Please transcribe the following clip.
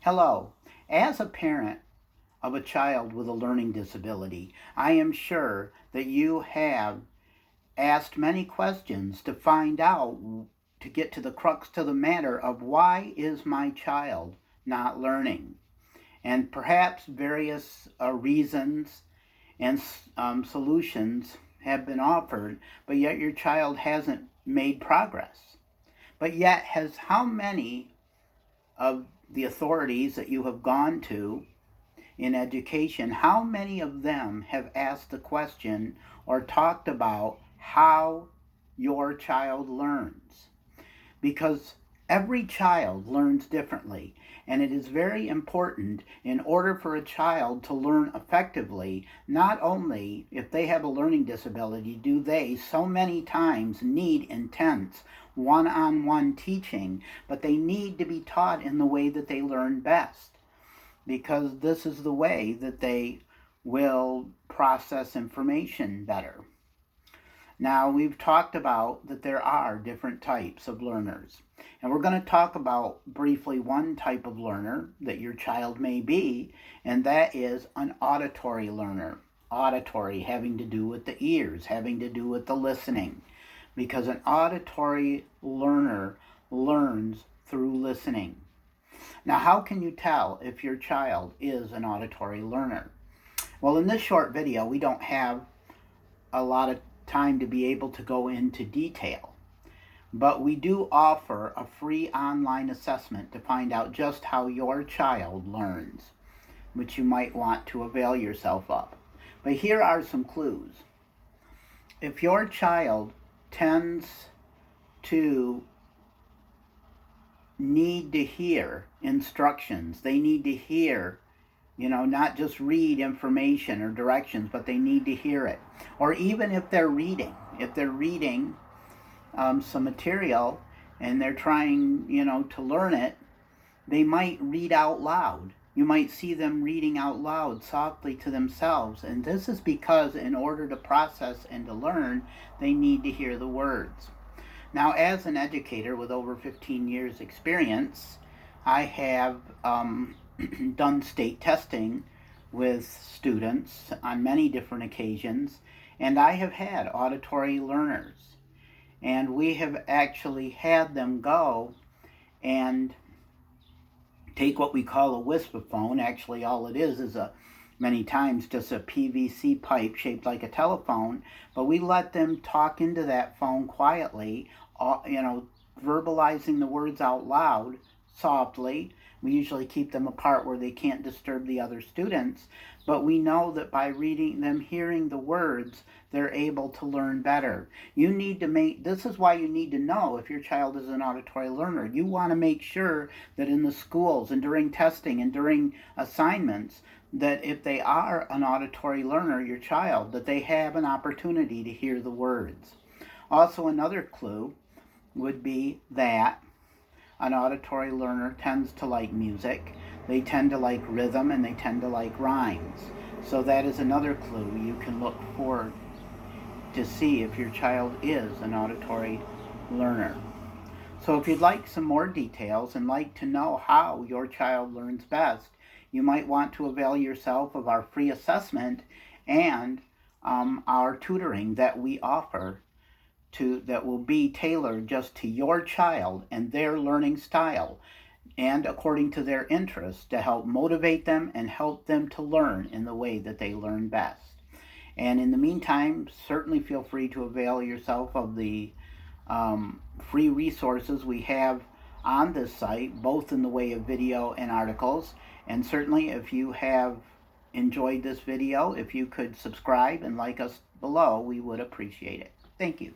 Hello. As a parent of a child with a learning disability, I am sure that you have asked many questions to find out, to get to the crux to the matter of why is my child not learning? And perhaps various reasons and solutions have been offered, but yet your child hasn't made progress. But yet, how many of the authorities that you have gone to in education, how many of them have asked the question or talked about how your child learns? Because every child learns differently, and it is very important in order for a child to learn effectively. Not only if they have a learning disability do they so many times need intense one-on-one teaching, but they need to be taught in the way that they learn best, because this is the way that they will process information better. Now, we've talked about that there are different types of learners, and we're going to talk about briefly one type of learner that your child may be, and that is an auditory learner. Auditory having to do with the ears, having to do with the listening, because an auditory learner learns through listening. Now, how can you tell if your child is an auditory learner? Well, in this short video, we don't have a lot of time to be able to go into detail, but we do offer a free online assessment to find out just how your child learns, which you might want to avail yourself of. But here are some clues. If your child tends to need to hear instructions, they need to hear, not just read information or directions, but they need to hear it. Or even if they're reading some material and they're trying, to learn it, they might read out loud. You might see them reading out loud softly to themselves. And this is because in order to process and to learn, they need to hear the words. Now, as an educator with over 15 years experience, I have done state testing with students on many different occasions, and I have had auditory learners. And we have actually had them go and take what we call a whisperphone. Actually, all it is many times just a PVC pipe shaped like a telephone, but we let them talk into that phone quietly, verbalizing the words out loud softly. We usually keep them apart where they can't disturb the other students, but we know that by hearing the words, they're able to learn better. This is why you need to know if your child is an auditory learner. You want to make sure that in the schools and during testing and during assignments, that if they are an auditory learner, your child, that they have an opportunity to hear the words. Also, another clue would be that an auditory learner tends to like music, they tend to like rhythm, and they tend to like rhymes. So that is another clue you can look for to see if your child is an auditory learner. So if you'd like some more details and like to know how your child learns best, you might want to avail yourself of our free assessment and our tutoring that we offer that will be tailored just to your child and their learning style and according to their interests, to help motivate them and help them to learn in the way that they learn best. And in the meantime, certainly feel free to avail yourself of the free resources we have on this site, both in the way of video and articles. And certainly if you have enjoyed this video, if you could subscribe and like us below, we would appreciate it. Thank you.